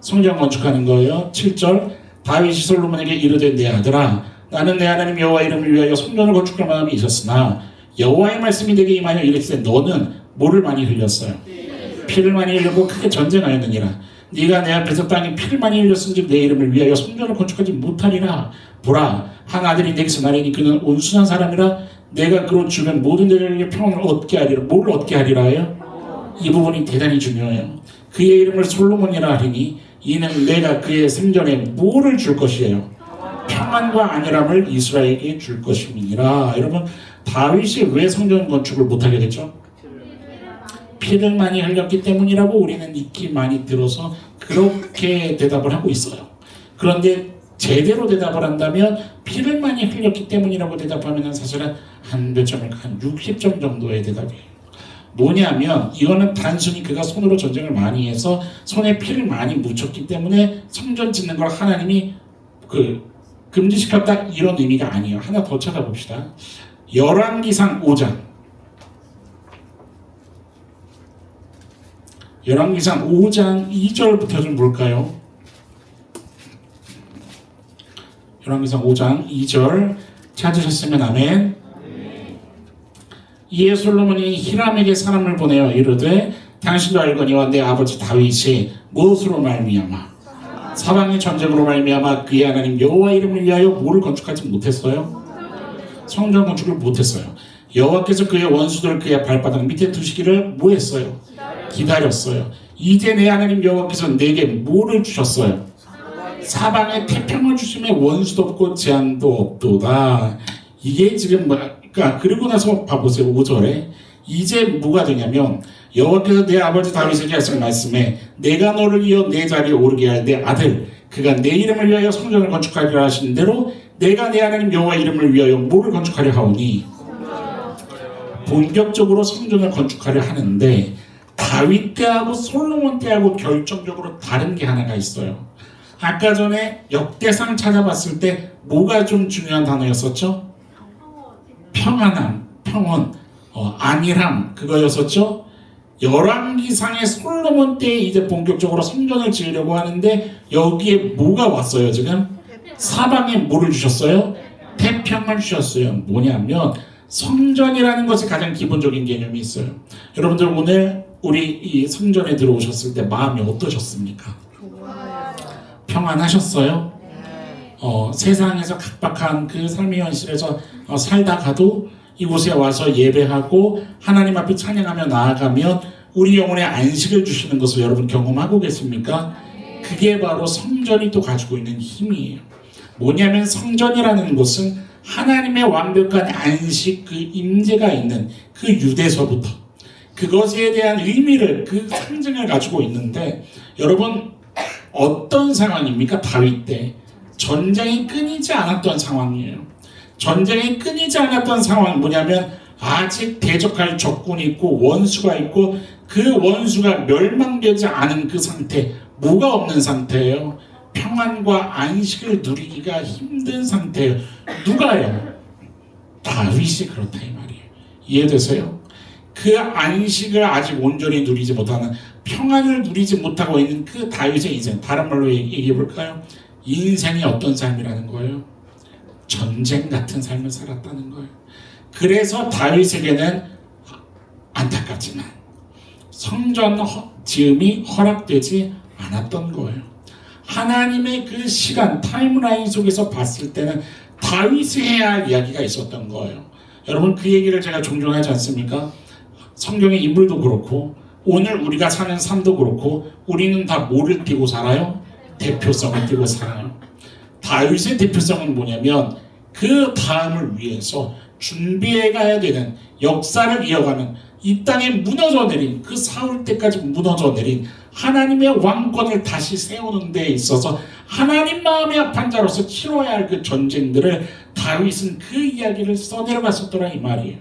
성전 건축하는 거예요. 7절 다윗이 솔로몬에게 이르되 내 아들아 나는 내 하나님 여호와 이름을 위하여 성전을 건축할 마음이 있었으나 여호와의 말씀이 내게 임하여 이르시되 너는 뭐를 많이 흘렸어요? 피를 많이 흘렸고 크게 전쟁하였느니라. 네가 내 앞에서 땅에 피를 많이 흘렸은즉 내 이름을 위하여 성전을 건축하지 못하리라. 보라 한 아들이 내게서 나리니 그는 온순한 사람이라 내가 그로 주면 모든 대적에게 평안을 얻게 하리라. 뭘 얻게 하리라요? 이 부분이 대단히 중요해요. 그의 이름을 솔로몬이라 하리니 이는 내가 그의 생전에 뭐를 줄 것이에요? 평안과 안일함을 이스라엘에게 줄 것임이니라. 여러분 다윗이 왜 성전 건축을 못하게 됐죠? 피를 많이 흘렸기 때문이라고 우리는 익히 많이 들어서 그렇게 대답을 하고 있어요. 그런데 제대로 대답을 한다면 피를 많이 흘렸기 때문이라고 대답하면 사실은 한 몇 점일까? 한 60점 정도의 대답이에요. 뭐냐면 이거는 단순히 그가 손으로 전쟁을 많이 해서 손에 피를 많이 묻혔기 때문에 성전 짓는 걸 하나님이 금지시켰다 이런 의미가 아니에요. 하나 더 찾아봅시다. 열왕기상 5장 2절부터 좀 볼까요? 열왕기상 5장 2절 찾으셨으면 아멘. 이에 솔로몬이 히람에게 사람을 보내어 이르되 당신도 알거니와 내 아버지 다윗이 무엇으로 말미암아 사방의 전쟁으로 말미암아 그의 하나님 여호와 이름을 위하여 뭐를 건축하지 못했어요? 성전 건축을 못했어요. 여호와께서 그의 원수들 그의 발바닥 밑에 두시기를 뭐 했어요? 기다렸어요. 이제 내 하나님 여호와께서 내게 뭐를 주셨어요? 사방에 태평을 주심에 원수도 없고 제한도 없도다. 이게 지금 그러니까 그리고 나서 봐보세요. 5절에 이제 뭐가 되냐면 여호와께서 내 아버지 다윗에게 하신 말씀에 내가 너를 이어 내 자리에 오르게 할 내 아들 그가 내 이름을 위하여 성전을 건축하리라 하신 대로 내가 내 하나님 여호와 이름을 위하여 뭐를 건축하려 하오니 본격적으로 성전을 건축하려 하는데 다윗 때하고 솔로몬 때하고 결정적으로 다른 게 하나가 있어요. 아까 전에 역대상 찾아봤을 때 뭐가 좀 중요한 단어였었죠? 평안함, 평온, 안일함 그거였었죠? 열왕기상의 솔로몬 때 이제 본격적으로 성전을 지으려고 하는데 여기에 뭐가 왔어요 지금? 사방에 뭐를 주셨어요? 태평을 주셨어요. 뭐냐면 성전이라는 것이 가장 기본적인 개념이 있어요. 여러분들 오늘 우리 이 성전에 들어오셨을 때 마음이 어떠셨습니까? 평안하셨어요? 세상에서 각박한 그 삶의 현실에서 살다가도 이곳에 와서 예배하고 하나님 앞에 찬양하며 나아가면 우리 영혼에 안식을 주시는 것을 여러분 경험하고 계십니까? 그게 바로 성전이 또 가지고 있는 힘이에요. 뭐냐면 성전이라는 곳은 하나님의 완벽한 안식 그 임재가 있는 그 유대서부터 그것에 대한 의미를 그 상징을 가지고 있는데 여러분 어떤 상황입니까? 다윗 때 전쟁이 끊이지 않았던 상황이에요. 전쟁이 끊이지 않았던 상황은 뭐냐면 아직 대적할 적군이 있고 원수가 있고 그 원수가 멸망되지 않은 그 상태, 뭐가 없는 상태예요. 평안과 안식을 누리기가 힘든 상태예요. 누가요? 다윗이 그렇다 이 말이에요. 이해되세요? 그 안식을 아직 온전히 누리지 못하는 평안을 누리지 못하고 있는 그 다윗의 인생, 다른 말로 얘기해 볼까요? 인생이 어떤 삶이라는 거예요? 전쟁 같은 삶을 살았다는 거예요. 그래서 다윗에게는 안타깝지만 성전 지음이 허락되지 않았던 거예요. 하나님의 그 시간 타임라인 속에서 봤을 때는 다윗이 해야 할 이야기가 있었던 거예요. 여러분 그 얘기를 제가 종종 하지 않습니까? 성경의 인물도 그렇고 오늘 우리가 사는 삶도 그렇고 우리는 다 뭐를 띠고 살아요? 대표성을 띠고 살아요. 다윗의 대표성은 뭐냐면 그 다음을 위해서 준비해 가야 되는 역사를 이어가는 이 땅에 무너져 내린 그 사울 때까지 무너져 내린 하나님의 왕권을 다시 세우는 데 있어서 하나님 마음의 합한 자로서 치러야 할 그 전쟁들을 다윗은 그 이야기를 써내려갔었더라 이 말이에요.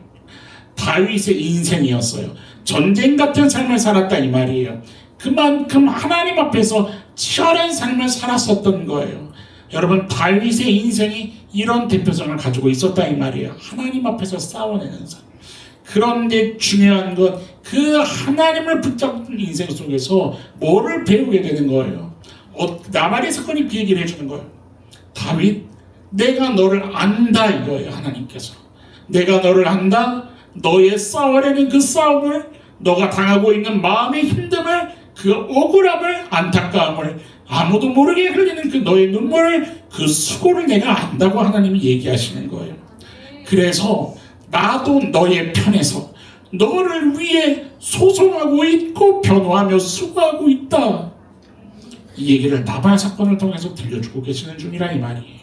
다윗의 인생이었어요. 전쟁 같은 삶을 살았다 이 말이에요. 그만큼 하나님 앞에서 치열한 삶을 살았었던 거예요. 여러분 다윗의 인생이 이런 대표성을 가지고 있었다 이 말이에요. 하나님 앞에서 싸워내는 삶. 그런데 중요한 건 그 하나님을 붙잡는 인생 속에서 뭐를 배우게 되는 거예요. 나발의 사건이 그 얘기를 해주는 거예요. 다윗, 내가 너를 안다 이거예요. 하나님께서 내가 너를 안다. 너의 싸워내는 그 싸움을, 너가 당하고 있는 마음의 힘듦을, 그 억울함을, 안타까움을, 아무도 모르게 흘리는 그 너의 눈물을, 그 수고를 내가 안다고 하나님이 얘기하시는 거예요. 그래서 나도 너의 편에서 너를 위해 소송하고 있고 변호하며 수고하고 있다. 이 얘기를 나발 사건을 통해서 들려주고 계시는 중이라 이 말이에요.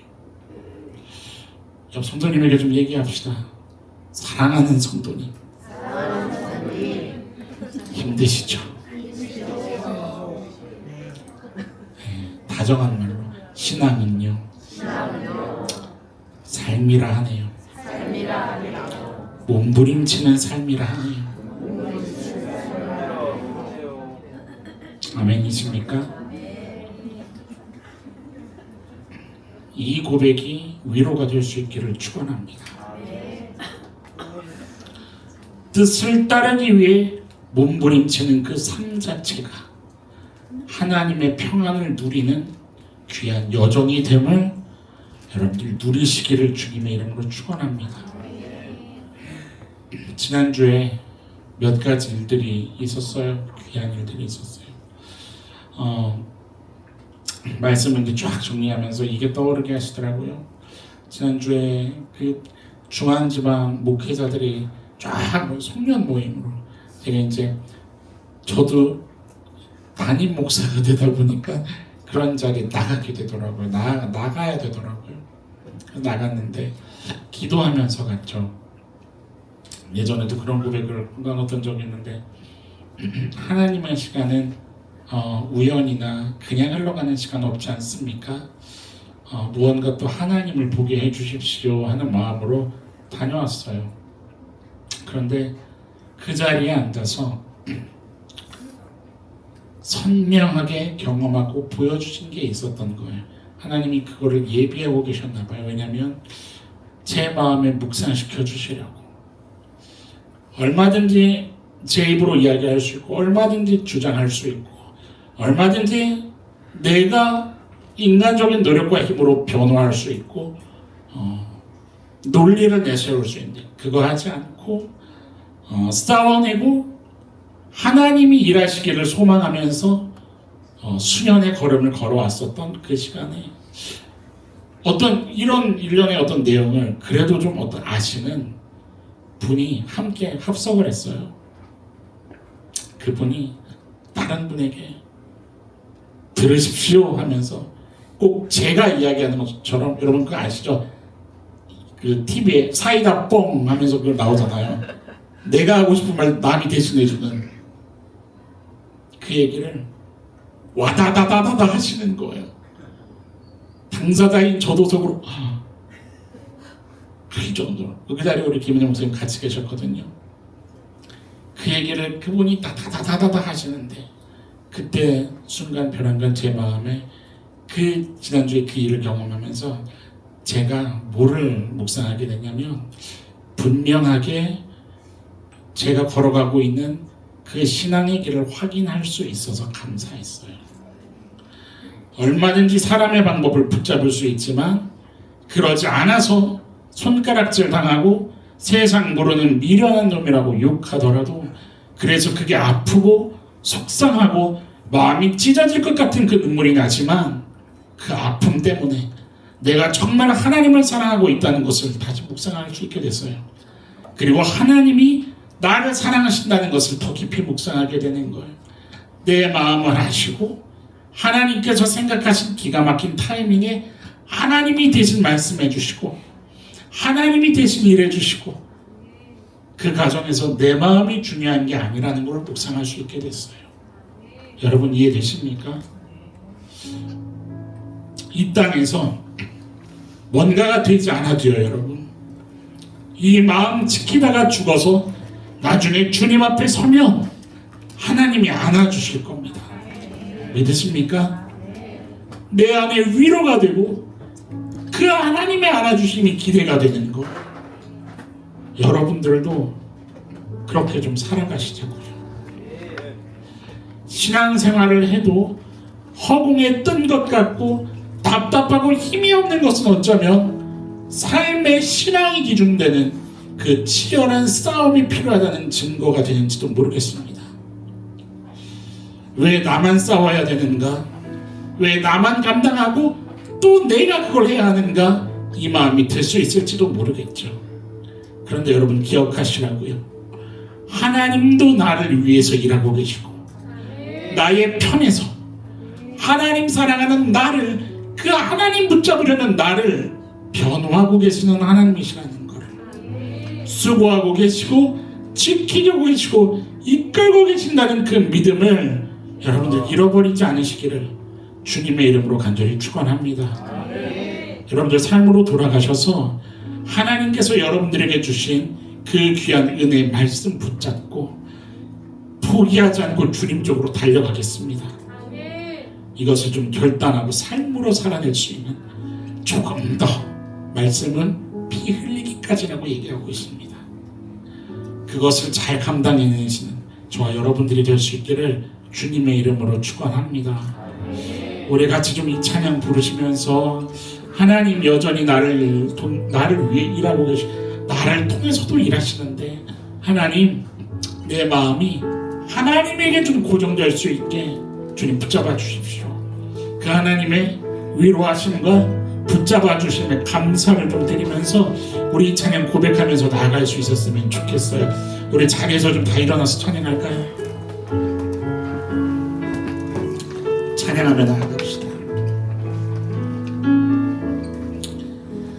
옆 성도님에게 좀 얘기합시다. 사랑하는 성도님, 힘드시죠? 네, 다정한 말로 신앙은요 삶이라 하네요. 몸부림치는 삶이라 하네요. 아멘이십니까? 이 고백이 위로가 될 수 있기를 축원합니다. 뜻을 따르기 위해 몸부림치는 그 삶 자체가 하나님의 평안을 누리는 귀한 여정이 됨을 여러분들 누리시기를 주님의 이름으로 축원합니다. 지난주에 몇 가지 일들이 있었어요. 귀한 일들이 있었어요. 말씀을 이제 쫙 정리하면서 이게 떠오르게 하시더라고요. 지난주에 그 중앙지방 목회자들이 쫙 송년 모임으로 제가 이제 저도 담임 목사가 되다 보니까 그런 자리에 나가게 되더라고요. 나가야 되더라고요. 나갔는데 기도하면서 갔죠. 예전에도 그런 고백을 나눴던 적이 있는데 하나님의 시간은 우연이나 그냥 흘러가는 시간 없지 않습니까? 무언가 또 하나님을 보게 해주십시오 하는 마음으로 다녀왔어요. 그런데 그 자리에 앉아서 선명하게 경험하고 보여주신 게 있었던 거예요. 하나님이 그거를 예비하고 계셨나 봐요. 왜냐하면 제 마음에 묵상시켜 주시려고. 얼마든지 제 입으로 이야기할 수 있고 얼마든지 주장할 수 있고 얼마든지 내가 인간적인 노력과 힘으로 변화할 수 있고 논리를 내세울 수 있는데 그거 하지 않고 싸워내고 하나님이 일하시기를 소망하면서 수년의 걸음을 걸어왔었던 그 시간에 어떤 이런 일련의 어떤 내용을 그래도 좀 어떤 아시는 분이 함께 합석을 했어요. 그 그분이 다른 분에게 들으십시오 하면서 꼭 제가 이야기하는 것처럼, 여러분 그거 아시죠? 그 TV에 사이다 뻥 하면서 그걸 나오잖아요. 내가 하고 싶은 말 남이 대신해주는 그 얘기를 와다다다다다 하시는 거예요. 당사자인 저도 속으로 그 정도로. 그 자리에 우리 김은영 목사님 같이 계셨거든요. 그 얘기를 그분이 다다다다다 하시는데, 그때 순간 변한 건 제 마음에, 그 지난주에 그 일을 경험하면서 제가 뭐를 묵상하게 됐냐면, 분명하게 제가 걸어가고 있는 그 신앙의 길을 확인할 수 있어서 감사했어요. 얼마든지 사람의 방법을 붙잡을 수 있지만 그러지 않아서 손가락질 당하고 세상 모르는 미련한 놈이라고 욕하더라도, 그래서 그게 아프고 속상하고 마음이 찢어질 것 같은 그 눈물이 나지만, 그 아픔 때문에 내가 정말 하나님을 사랑하고 있다는 것을 다시 묵상할 수 있게 됐어요. 그리고 하나님이 나를 사랑하신다는 것을 더 깊이 묵상하게 되는 거예요. 내 마음을 아시고 하나님께서 생각하신 기가 막힌 타이밍에 하나님이 대신 말씀해 주시고 하나님이 대신 일해 주시고, 그 과정에서 내 마음이 중요한 게 아니라는 걸 묵상할 수 있게 됐어요. 여러분 이해되십니까? 이 땅에서 뭔가가 되지 않아도요, 여러분, 이 마음 지키다가 죽어서 나중에 주님 앞에 서면 하나님이 안아주실 겁니다. 믿으십니까? 내 안에 위로가 되고 그 하나님의 안아주심이 기대가 되는 거. 여러분들도 그렇게 좀 살아가시자고요. 신앙생활을 해도 허공에 뜬 것 같고 답답하고 힘이 없는 것은 어쩌면 삶의 신앙이 기준되는 그 치열한 싸움이 필요하다는 증거가 되는지도 모르겠습니다. 왜 나만 싸워야 되는가? 왜 나만 감당하고 또 내가 그걸 해야 하는가? 이 마음이 들 수 있을지도 모르겠죠. 그런데 여러분 기억하시라고요. 하나님도 나를 위해서 일하고 계시고 나의 편에서 하나님 사랑하는 나를, 그 하나님 붙잡으려는 나를 변호하고 계시는 하나님이시라는 것을 수고하고 계시고 지키려고 계시고 이끌고 계신다는 그 믿음을 여러분들 잃어버리지 않으시기를 주님의 이름으로 간절히 축원합니다. 여러분들 삶으로 돌아가셔서 하나님께서 여러분들에게 주신 그 귀한 은혜의 말씀 붙잡고 포기하지 않고 주님 쪽으로 달려가겠습니다. 이것을 좀 결단하고 삶으로 살아낼 수 있는, 조금 더 말씀은 피 흘리기까지라고 얘기하고 있습니다. 그것을 잘 감당해내시는 저와 여러분들이 될 수 있기를 주님의 이름으로 축원합니다. 우리 같이 좀 이 찬양 부르시면서 하나님 여전히 나를 위해 일하고 나를 통해서도 일하시는데, 하나님 내 마음이 하나님에게 좀 고정될 수 있게 주님 붙잡아 주십시오. 그 하나님의 위로하심과 붙잡아 주심에 감사를 좀 드리면서 우리 찬양 고백하면서 나아갈 수 있었으면 좋겠어요. 우리 자리에서 좀 다 일어나서 찬양할까요? 찬양하며 나아갑시다.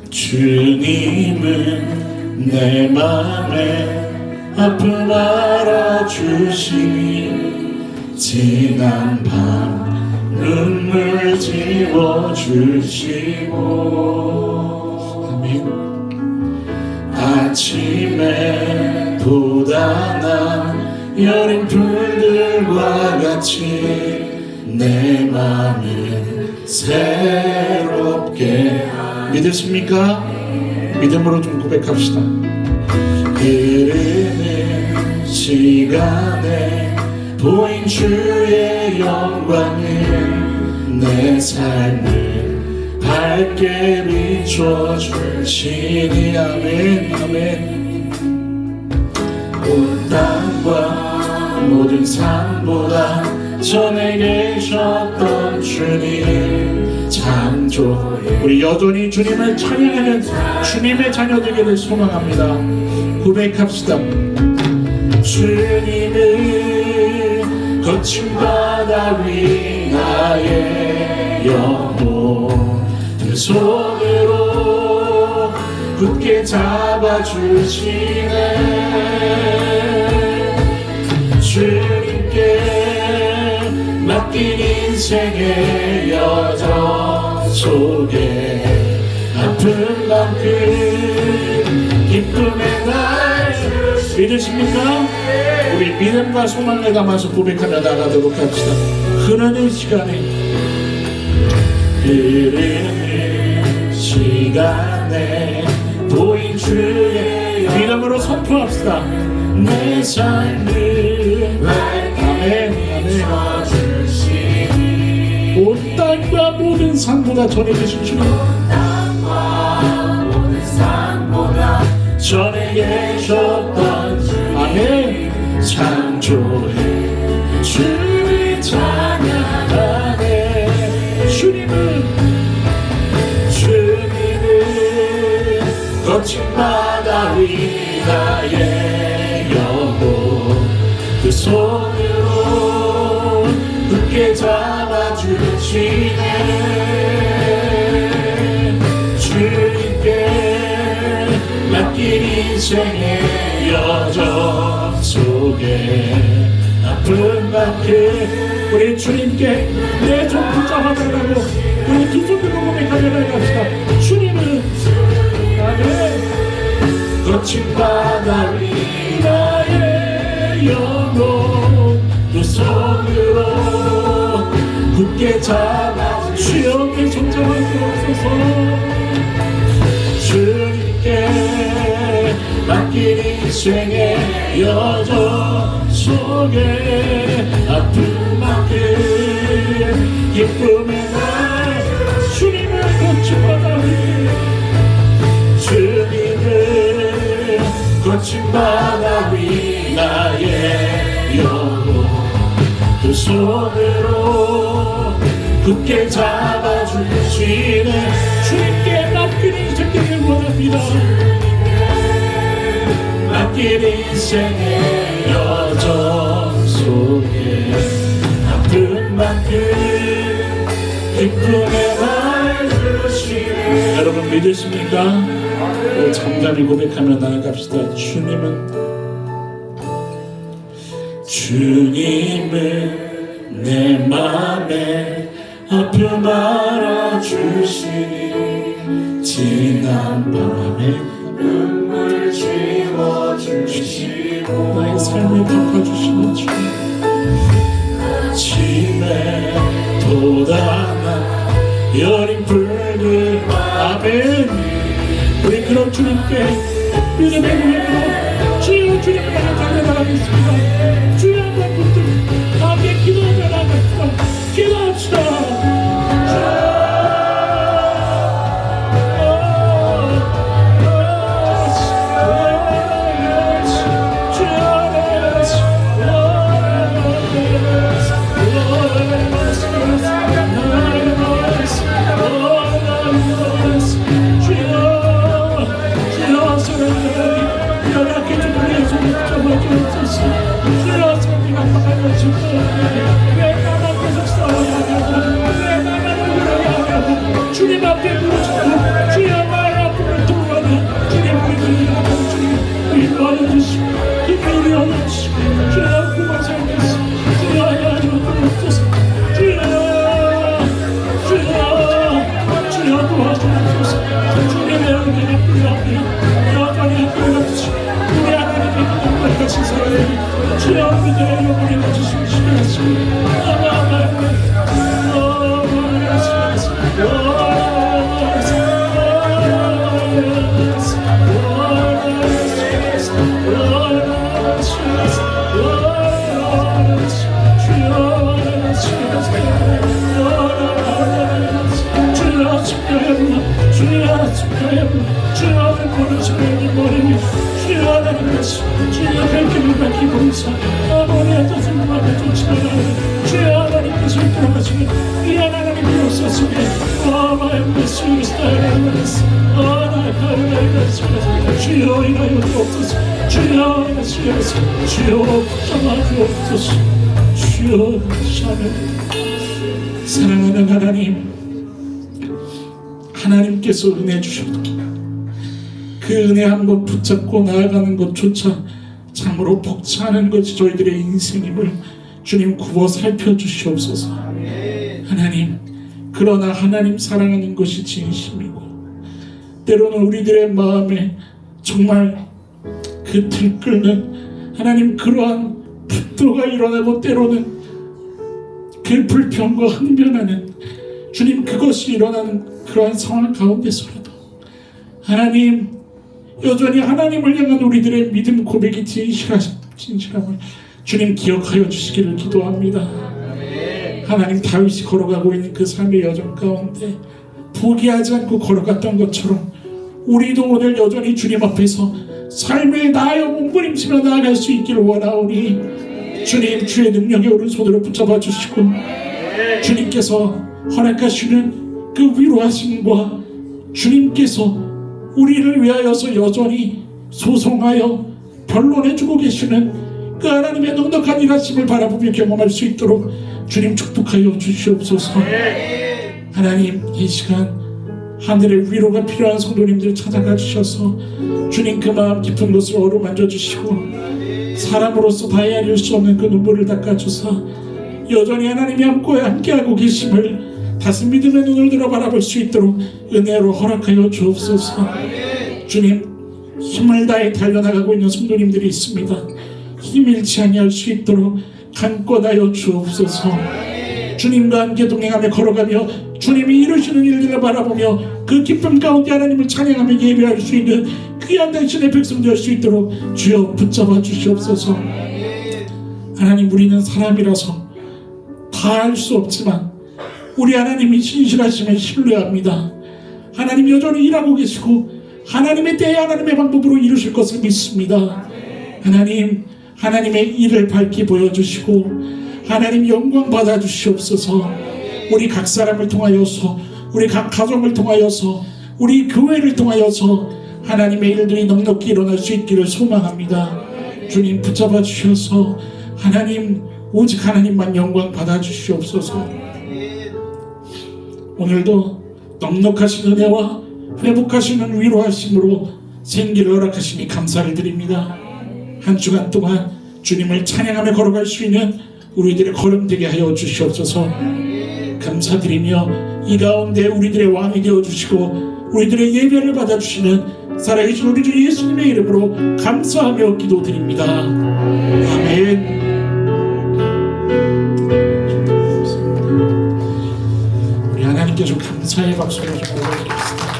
주님은 내 맘에 아픔 알아주시니 지난 밤 눈물 지워주시고, 아멘. 아침에 돋아난 여린 풀들과 같이 내 맘을 새롭게 믿으십니까? 믿음으로 좀 고백합시다. 흐르는 시간에 보인 주의 영광은 내 삶을 밝게 비춰주시니 아멘 아멘. 온 땅과 모든 삶보다 전에 계셨던 주님 창조. 우리 여전히 주님을 찬양하는 주님의 자녀들에게 소망합니다. 고백합시다. 주님은 거친 바다 위 나의 영혼 그 손으로 굳게 잡아주시네. 주님께 맡긴 인생의 여정 속에 아픈 만큼 기쁨의 날 믿으십니까? 우리 믿음과 소망을 담아서 고백하며 나가도록 합시다. 흐르는 시간에 보인 주의 믿음으로 선포합시다. 내 삶을 아멘 온 땅과 모든 산보다 전에 계신 주님 전에 계셨던 아멘 창조해 주의 찬양하네. 주님은 거친 바다 위 나의 영혼 그 손으로 굳게 잡아주시네. 주님께 맡긴 인생의 여정 속에 아픈 만큼 우리 주님께 내 손 붙잡아달라고 우리 두 손 들고 고백하며 나갑시다. 주님은 아멘 거친 바다 위 나의 영혼 두 손으로 굳게 잡아 주여 내 손 잡아주옵소서. 주님께 맡긴 인생의 여정 속에 아픈 만큼 기쁨의 날 주님을 거친 바다 위 주님을 거친 바다 위 나의 영혼 두 손으로 굳게 잡아주시네. 주님께 맡긴 인생을 원합니다. 맡긴 인생의 여정 속에 아픈 만큼 기쁨의 날 주시네. 여러분 믿으십니까? 잠잠히 고백하며 나아갑시다. 주님은 내 맘에 아픔 알아주시니 지난 밤에 눈물 지워주시고 나의 삶을 덮어주시는 주님 아침에 돋아나 여린 붉은 아멘. 우리 그런 주님께 믿음의 고백으로 주여 주님을 향해 달려나가겠습니다. 주여 한번 붙들고 함께 기도하며 나가겠습니다. 기도합시다. 주님 앞에 부르짖고 주여 나의 아픔을 도와내. 주님 위로하여 주시고 기쁨을 얻어주시고 주여 구원 살겠소. 주여 하나님 도와주소서. 주여 도와주옵소서. 주님의 은혜가 필요합니다. 여전히 끌어주시고 우리 하나님의 기쁨을 같이 살아내니 주여 믿음의 영혼이 가지시고 시간하시고 주여 밝히는 밝히고서 아버지의 뜻을 마음에 쫓으며 주여 하나님께서 이끌어가시니 이 하나님이 없었으니 나의 메시지 스타일에서 나의 가르마에서 주여 인하여 주옵소서. 주여 인하시옵소서. 주여 붙잡아 주옵소서. 주여 샤멘. 사랑하는 하나님, 하나님께서 은혜 주셔도 그 은혜 한번 붙잡고 나아가는 것조차 참으로 벅차는 것이 저희들의 인생임을 주님 굽어 살펴주시옵소서. 하나님, 그러나 하나님 사랑하는 것이 진심이고 때로는 우리들의 마음에 정말 그 들끓는 하나님 그러한 분노가 일어나고 때로는 그 불평과 항변하는 주님 그것이 일어나는 그러한 상황 가운데서라도 하나님 여전히 하나님을 향한 우리들의 믿음 고백이 진실함을 주님 기억하여 주시기를 기도합니다. 하나님 다윗이 걸어가고 있는 그 삶의 여정 가운데 포기하지 않고 걸어갔던 것처럼 우리도 오늘 여전히 주님 앞에서 삶을 다하여 몸부림치며 나아갈 수 있기를 원하오니 주님 주의 능력의 오른손으로 붙잡아 주시고 주님께서 허락하시는 그 위로하심과 주님께서 우리를 위하여서 여전히 소송하여 변론해주고 계시는 그 하나님의 넉넉한 일하심을 바라보며 경험할 수 있도록 주님 축복하여 주시옵소서. 하나님 이 시간 하늘의 위로가 필요한 성도님들 찾아가 주셔서 주님 그 마음 깊은 것을 어루만져 주시고 사람으로서 다 헤아릴 수 없는 그 눈물을 닦아주사 여전히 하나님이 함께하고 계심을 다시 믿음의 눈을 들어 바라볼 수 있도록 은혜로 허락하여 주옵소서. 주님 힘을 다해 달려나가고 있는 성도님들이 있습니다. 힘 잃지 아니할 수 있도록 강권하여 주옵소서. 주님과 함께 동행하며 걸어가며 주님이 이루시는 일들을 바라보며 그 기쁨 가운데 하나님을 찬양하며 예배할 수 있는 귀한 당신의 백성 될 수 있도록 주여 붙잡아 주시옵소서. 하나님 우리는 사람이라서 다 할 수 없지만 우리 하나님이 신실하심을 신뢰합니다. 하나님 여전히 일하고 계시고 하나님의 때에 하나님의 방법으로 이루실 것을 믿습니다. 하나님 하나님의 일을 밝히 보여주시고 하나님 영광 받아주시옵소서. 우리 각 사람을 통하여서 우리 각 가정을 통하여서 우리 교회를 통하여서 하나님의 일들이 넉넉히 일어날 수 있기를 소망합니다. 주님 붙잡아 주셔서 하나님 오직 하나님만 영광 받아주시옵소서. 오늘도 넉넉하신 은혜와 회복하시는 위로하심으로 생기를 허락하시니 감사를 드립니다. 한 주간 동안 주님을 찬양하며 걸어갈 수 있는 우리들의 걸음 되게 하여 주시옵소서. 감사드리며 이 가운데 우리들의 왕이 되어주시고 우리들의 예배를 받아주시는 살아계신 우리 주 예수님의 이름으로 감사하며 기도드립니다. 아멘. 우리 하나님께 좀 감사의 박수를 좀 보내드리겠습니다.